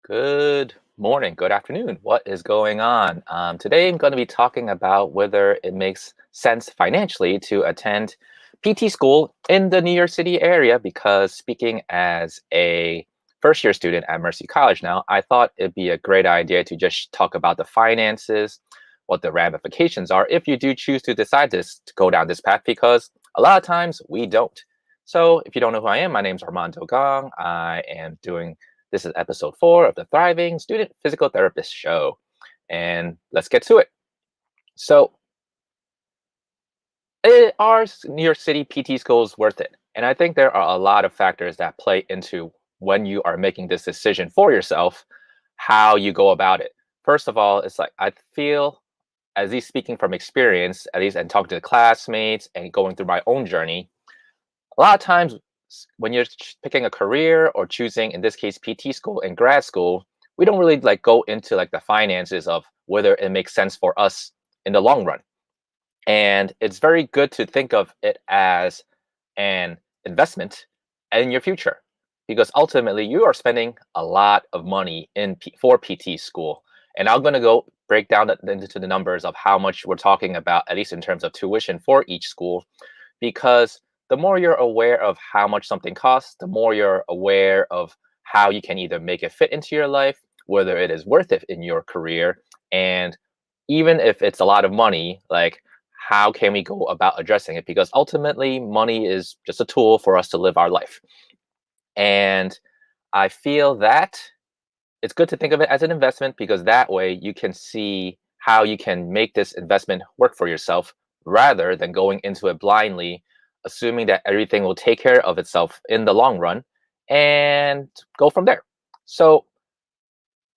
Good morning, good afternoon. What is going on? Today, I'm going to be talking about whether it makes sense financially to attend PT school in the New York City area. Because speaking as a first year student at Mercy College now, I thought it'd be a great idea to just talk about the finances, what the ramifications are if you do choose to decide to go down this path, because a lot of times we don't. So, if you don't know who I am, my name is Armando Gong. This is episode 4 of the Thriving Student Physical Therapist Show. And let's get to it. So, are New York City PT schools worth it? And I think there are a lot of factors that play into when you are making this decision for yourself, how you go about it. First of all, it's like I feel, at least speaking from experience, at least and talking to the classmates and going through my own journey, a lot of times when you're picking a career or choosing, in this case, PT school and grad school, we don't really like go into like the finances of whether it makes sense for us in the long run. And it's very good to think of it as an investment in your future, because ultimately you are spending a lot of money for PT school. And I'm going to go break down into the numbers of how much we're talking about, at least in terms of tuition for each school, because the more you're aware of how much something costs, the more you're aware of how you can either make it fit into your life, whether it is worth it in your career, and even if it's a lot of money, like how can we go about addressing it? Because ultimately, money is just a tool for us to live our life. And I feel that it's good to think of it as an investment, because that way you can see how you can make this investment work for yourself rather than going into it blindly, assuming that everything will take care of itself in the long run and go from there. So,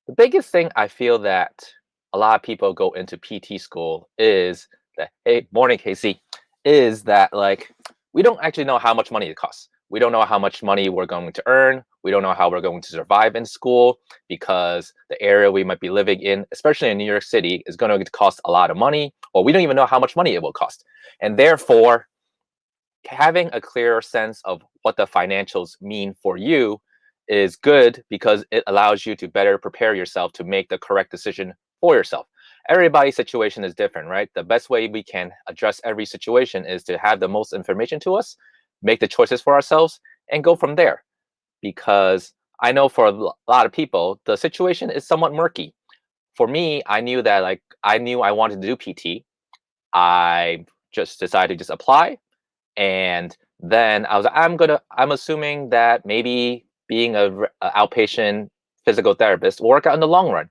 the biggest thing I feel that a lot of people go into PT school is that, hey, morning, Casey, is that like we don't actually know how much money it costs. We don't know how much money we're going to earn. We don't know how we're going to survive in school, because the area we might be living in, especially in New York City, is going to cost a lot of money, or we don't even know how much money it will cost. And therefore, having a clearer sense of what the financials mean for you is good, because it allows you to better prepare yourself to make the correct decision for yourself. Everybody's situation is different, right? The best way we can address every situation is to have the most information to us, make the choices for ourselves, and go from there. Because I know for a lot of people, the situation is somewhat murky. For me, I knew I wanted to do PT. I just decided to just apply, and then I'm assuming that maybe being a outpatient physical therapist will work out in the long run.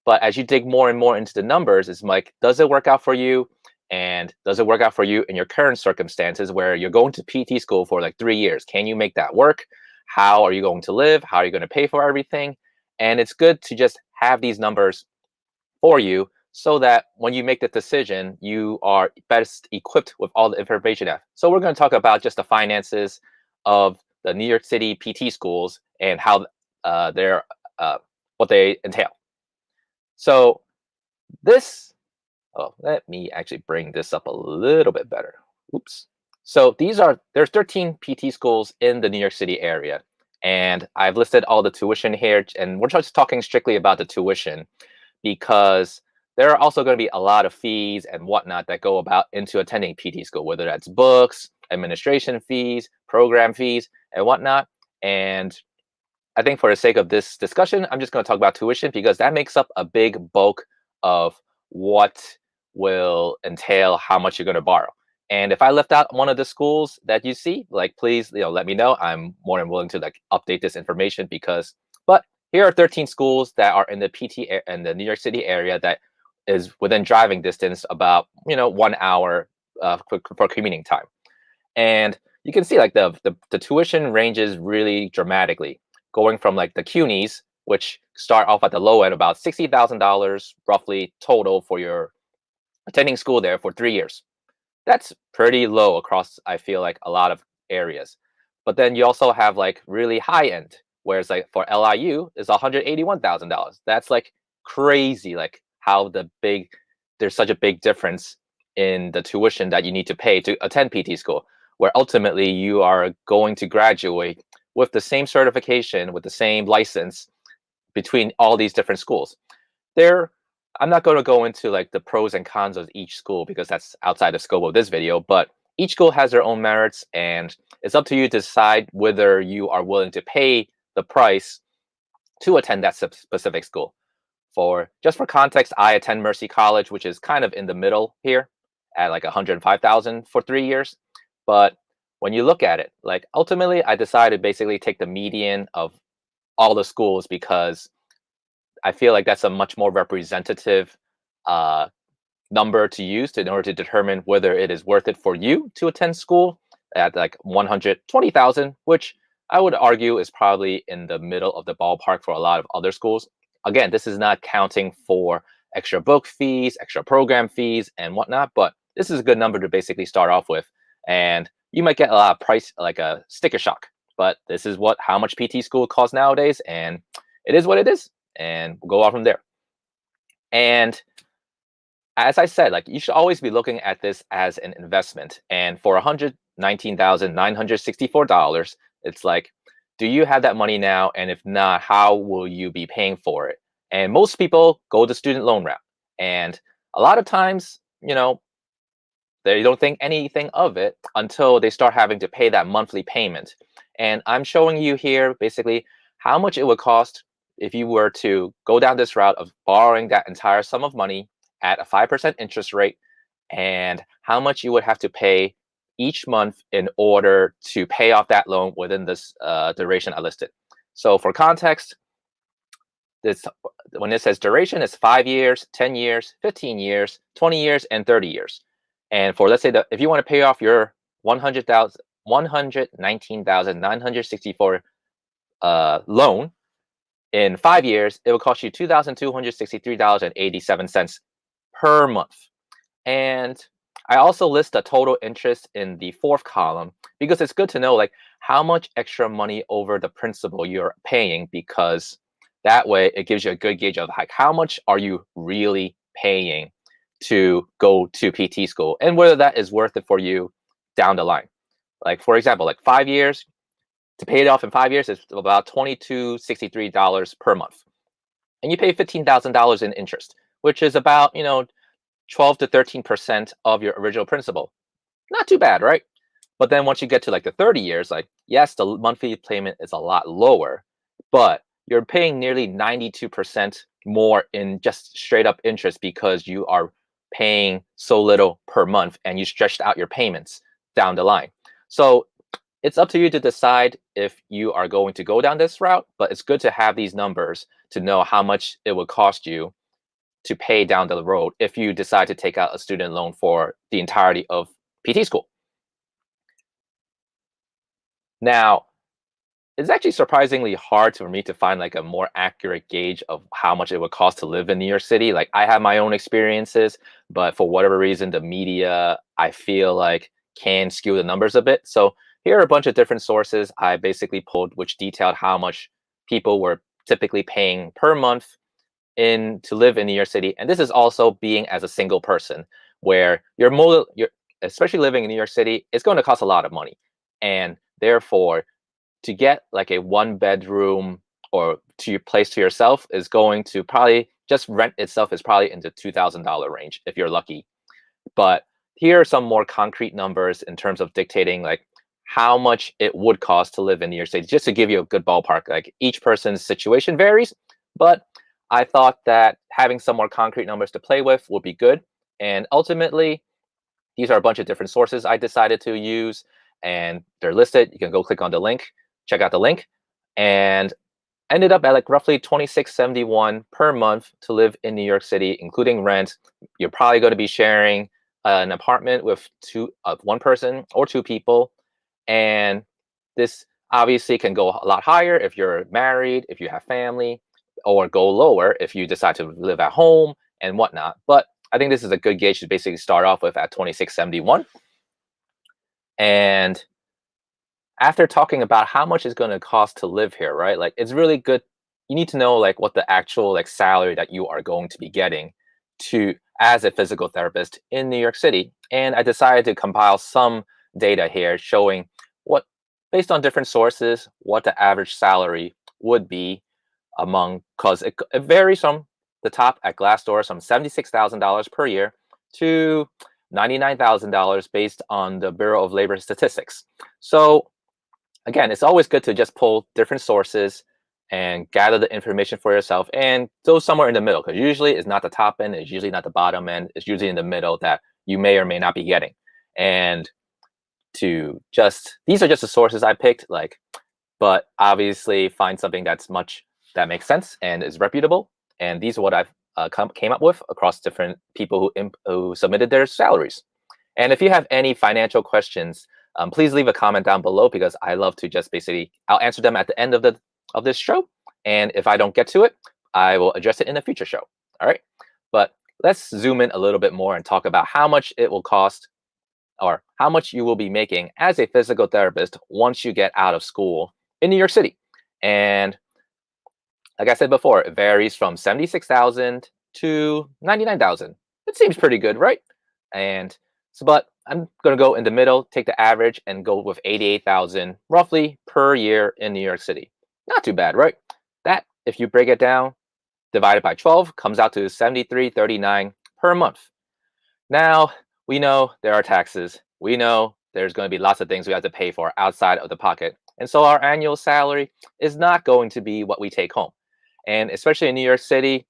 But as you dig more and more into the numbers, it's like, does it work out for you? And does it work out for you in your current circumstances where you're going to PT school for like 3 years? Can you make that work? How are you going to live? How are you going to pay for everything? And it's good to just have these numbers for you, so that when you make the decision, you are best equipped with all the information. So we're going to talk about just the finances of the New York City PT schools and how they're what they entail. So this, oh, let me actually bring this up a little bit better. Oops. So there's 13 PT schools in the New York City area, and I've listed all the tuition here, and we're just talking strictly about the tuition, because there are also going to be a lot of fees and whatnot that go about into attending PT school, whether that's books, administration fees, program fees, and whatnot. And I think for the sake of this discussion, I'm just going to talk about tuition, because that makes up a big bulk of what will entail how much you're going to borrow. And if I left out one of the schools that you see, like, please, let me know. I'm more than willing to like update this information, but here are 13 schools that are in the in the New York City area that is within driving distance, about 1 hour for commuting time. And you can see like the tuition ranges really dramatically, going from like the CUNYs, which start off at the low end, about $60,000 roughly total for your attending school there for 3 years. That's pretty low across, I feel like, a lot of areas. But then you also have like really high end, whereas like for LIU is $181,000. That's like crazy, like how there's such a big difference in the tuition that you need to pay to attend PT school, where ultimately you are going to graduate with the same certification, with the same license, between all these different schools. There, I'm not going to go into like the pros and cons of each school because that's outside the scope of this video, but each school has their own merits, and it's up to you to decide whether you are willing to pay the price to attend that specific school. For just for context, I attend Mercy College, which is kind of in the middle here at like 105,000 for 3 years. But when you look at it, like ultimately, I decided to basically take the median of all the schools because I feel like that's a much more representative uh, number to use in order to determine whether it is worth it for you to attend school at like 120,000, which I would argue is probably in the middle of the ballpark for a lot of other schools. Again, this is not counting for extra book fees, extra program fees, and whatnot, but this is a good number to basically start off with. And you might get a lot of price, like a sticker shock, but this is what how much PT school costs nowadays, and it is what it is, and we'll go off from there. And as I said, like you should always be looking at this as an investment. And for $119,964, it's like, do you have that money now? And if not, how will you be paying for it? And most people go the student loan route. And a lot of times, they don't think anything of it until they start having to pay that monthly payment. And I'm showing you here basically how much it would cost if you were to go down this route of borrowing that entire sum of money at a 5% interest rate, and how much you would have to pay each month in order to pay off that loan within this duration I listed. So for context, this when it says duration, it's 5 years, 10 years, 15 years, 20 years, and 30 years. And for let's say that if you want to pay off your 119,964 loan in 5 years, it will cost you $2,263.87 per month. And I also list the total interest in the fourth column because it's good to know like how much extra money over the principal you're paying, because that way it gives you a good gauge of like how much are you really paying to go to PT school and whether that is worth it for you down the line. Like for example, like 5 years, to pay it off in 5 years is about $2,263 per month. And you pay $15,000 in interest, which is about, 12 to 13% of your original principal. Not too bad, right? But then once you get to like the 30 years, like, yes, the monthly payment is a lot lower, but you're paying nearly 92% more in just straight up interest because you are paying so little per month and you stretched out your payments down the line. So it's up to you to decide if you are going to go down this route, but it's good to have these numbers to know how much it would cost you to pay down the road if you decide to take out a student loan for the entirety of PT school. Now, it's actually surprisingly hard for me to find like a more accurate gauge of how much it would cost to live in New York City. Like I have my own experiences, but for whatever reason, the media, I feel like can skew the numbers a bit. So here are a bunch of different sources I basically pulled, which detailed how much people were typically paying per month in to live in New York City. And this is also being as a single person, where you're especially living in New York City, it's going to cost a lot of money. And therefore, to get like a 1 bedroom or to your place to yourself is going to probably just rent itself is probably in the $2,000 range if you're lucky. But here are some more concrete numbers in terms of dictating like how much it would cost to live in New York City, just to give you a good ballpark. Like each person's situation varies, but I thought that having some more concrete numbers to play with would be good. And ultimately, these are a bunch of different sources I decided to use, and they're listed. You can go click on the link, check out the link, and ended up at like roughly $26.71 per month to live in New York City, including rent. You're probably going to be sharing an apartment with one person or two people, and this obviously can go a lot higher if you're married, if you have family, or go lower if you decide to live at home and whatnot. But I think this is a good gauge to basically start off with at $26.71. And after talking about how much it's going to cost to live here, right? Like it's really good. You need to know like what the actual like salary that you are going to be getting to as a physical therapist in New York City. And I decided to compile some data here showing what, based on different sources, what the average salary would be because it varies from the top at Glassdoor, from $76,000 per year to $99,000 based on the Bureau of Labor Statistics. So again, it's always good to just pull different sources and gather the information for yourself and go somewhere in the middle, because usually it's not the top end, it's usually not the bottom end, it's usually in the middle that you may or may not be getting. And these are just the sources I picked, but obviously find something that makes sense and is reputable. And these are what I've came up with across different people who submitted their salaries. And if you have any financial questions, please leave a comment down below, because I love to just I'll answer them at the end of this show. And if I don't get to it, I will address it in a future show. All right. But let's zoom in a little bit more and talk about how much it will cost, or how much you will be making as a physical therapist once you get out of school in New York City. And like I said before, it varies from 76,000 to 99,000. It seems pretty good, right? But I'm going to go in the middle, take the average, and go with 88,000 roughly per year in New York City. Not too bad, right? That, if you break it down, divided by 12, comes out to 73.39 per month. Now, we know there are taxes. We know there's going to be lots of things we have to pay for outside of the pocket. And so our annual salary is not going to be what we take home. And especially in New York City,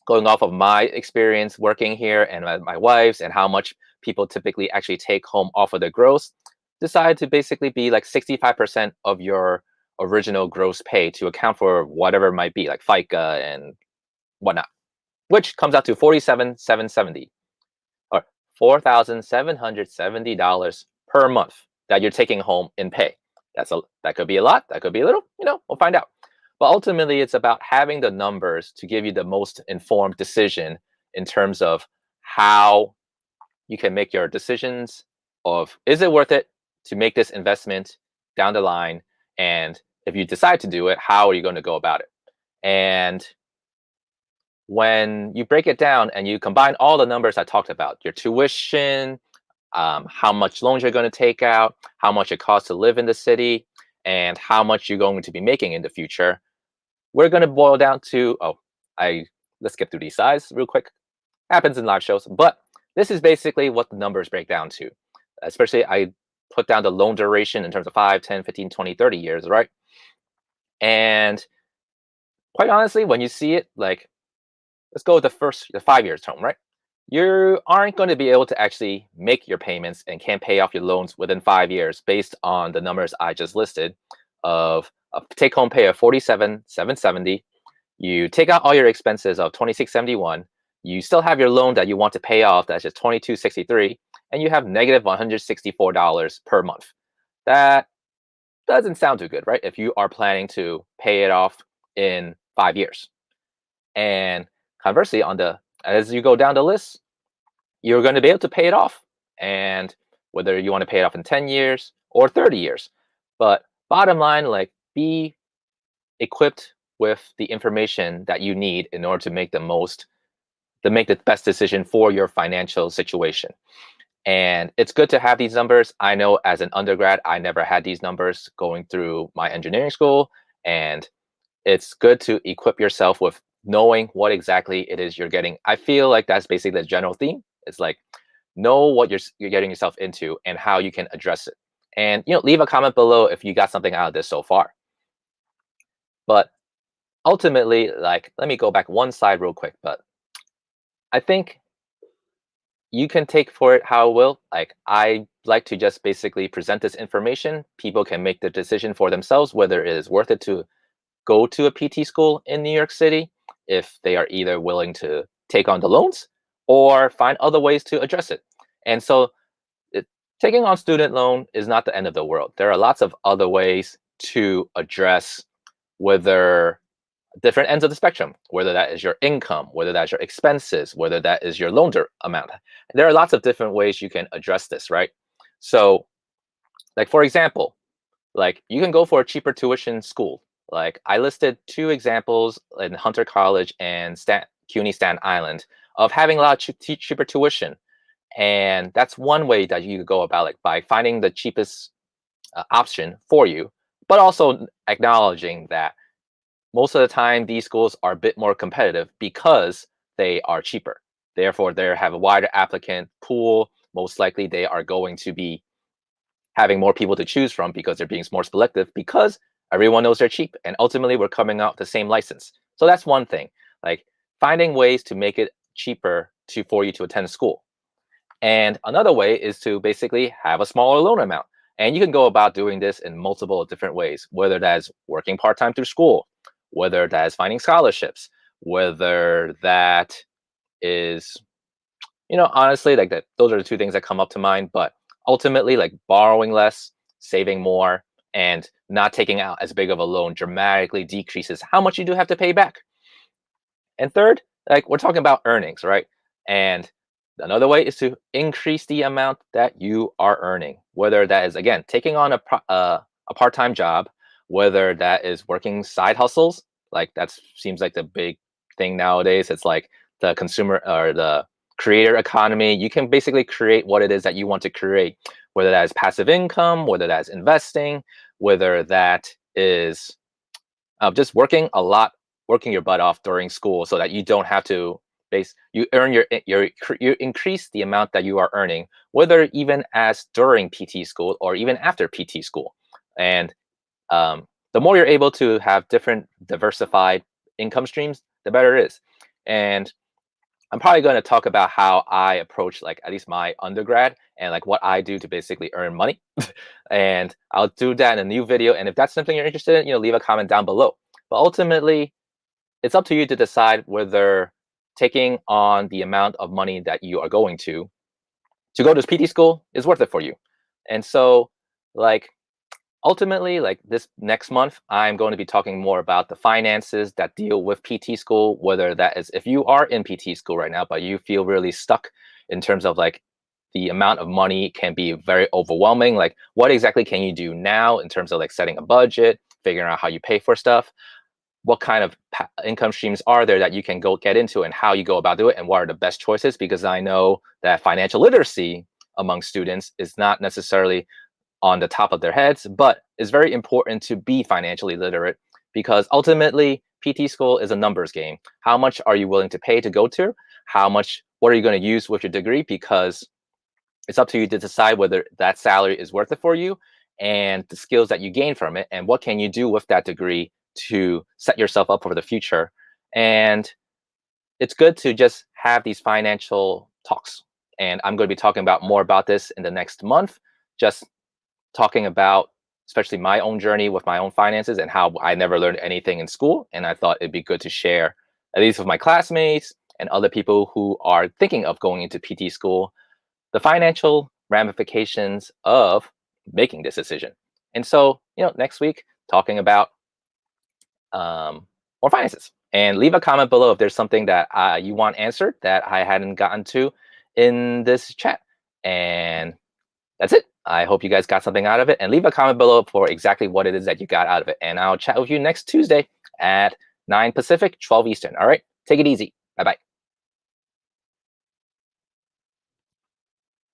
going off of my experience working here and my wife's, and how much people typically actually take home off of the gross, decide to basically be like 65% of your original gross pay to account for whatever it might be, like FICA and whatnot, which comes out to $47,770 or $4,770 per month that you're taking home in pay. That could be a lot, that could be a little, we'll find out. But ultimately, it's about having the numbers to give you the most informed decision in terms of how you can make your decisions of, is it worth it to make this investment down the line? And if you decide to do it, how are you going to go about it? And when you break it down and you combine all the numbers I talked about, your tuition, how much loans you're going to take out, how much it costs to live in the city, and how much you're going to be making in the future, we're going to boil down to, let's skip through these sides real quick. Happens in live shows, but this is basically what the numbers break down to. Especially, I put down the loan duration in terms of 5, 10, 15, 20, 30 years, right? And quite honestly, when you see it, let's go with the 5 years term, right? You aren't going to be able to actually make your payments and can't pay off your loans within 5 years based on the numbers I just listed of a take-home pay of $47,770. You take out all your expenses of $26.71. You still have your loan that you want to pay off, that's just $22.63, and you have negative $164 per month. That doesn't sound too good, right? If you are planning to pay it off in 5 years. And conversely, as you go down the list, you're going to be able to pay it off. And whether you want to pay it off in 10 years or 30 years. But bottom line, be equipped with the information that you need in order to make the best decision for your financial situation. And it's good to have these numbers. I know as an undergrad, I never had these numbers going through my engineering school. And it's good to equip yourself with knowing what exactly it is you're getting. I feel like that's basically the general theme. It's know what you're getting yourself into and how you can address it. And leave a comment below if you got something out of this so far. But ultimately, let me go back one slide real quick. But I think you can take for it how it will. I like to just basically present this information. People can make the decision for themselves whether it is worth it to go to a PT school in New York City, if they are either willing to take on the loans or find other ways to address it. And so taking on student loan is not the end of the world. There are lots of other ways to address whether different ends of the spectrum, whether that is your income, whether that's your expenses, whether that is your loan amount. There are lots of different ways you can address this, right? So, for example, you can go for a cheaper tuition school. I listed 2 examples in Hunter College and CUNY Staten Island of having a lot of cheaper tuition. And that's one way that you could go about by finding the cheapest option for you, but also acknowledging that most of the time these schools are a bit more competitive because they are cheaper. Therefore, they have a wider applicant pool. Most likely, they are going to be having more people to choose from because they're being more selective because everyone knows they're cheap. And ultimately, we're coming out the same license. So that's one thing, like finding ways to make it cheaper for you to attend school. And another way is to basically have a smaller loan amount. And you can go about doing this in multiple different ways, whether that's working part-time through school, whether that is finding scholarships, whether that is, honestly, like that, those are the two things that come up to mind. But ultimately, like borrowing less, saving more, and not taking out as big of a loan dramatically decreases how much you do have to pay back. And third, like we're talking about earnings, right? And another way is to increase the amount that you are earning, whether that is, again, taking on a part-time job, whether that is working side hustles, like that seems like the big thing nowadays. It's like the consumer or the creator economy. You can basically create what it is that you want to create, whether that is passive income, whether that's investing, whether that is just working your butt off during school so that you don't have to you earn you increase the amount that you are earning, whether even as during PT school or even after PT school. And the more you're able to have different diversified income streams, the better it is. And I'm probably going to talk about how I approach, like, at least my undergrad and like what I do to basically earn money. And I'll do that in a new video. And if that's something you're interested in, leave a comment down below. But ultimately, it's up to you to decide whether taking on the amount of money that you are going to go to PT school is worth it for you. And so, like, ultimately, like this next month, I'm going to be talking more about the finances that deal with PT school, whether that is if you are in PT school right now, but you feel really stuck in terms of like the amount of money can be very overwhelming. Like, what exactly can you do now in terms of like setting a budget, figuring out how you pay for stuff? What kind of income streams are there that you can go get into and how you go about doing it and what are the best choices? Because I know that financial literacy among students is not necessarily on the top of their heads, but it's very important to be financially literate because ultimately PT school is a numbers game. How much are you willing to pay to go to? What are you going to use with your degree? Because it's up to you to decide whether that salary is worth it for you and the skills that you gain from it and what can you do with that degree to set yourself up for the future. And it's good to just have these financial talks. And I'm going to be talking about more about this in the next month, just talking about especially my own journey with my own finances and how I never learned anything in school. And I thought it'd be good to share, at least with my classmates and other people who are thinking of going into PT school, the financial ramifications of making this decision. And so, next week, talking about more finances. And leave a comment below if there's something that you want answered that I hadn't gotten to in this chat. And that's it. I hope you guys got something out of it. And leave a comment below for exactly what it is that you got out of it. And I'll chat with you next Tuesday at 9 Pacific, 12 Eastern. All right. Take it easy. Bye-bye.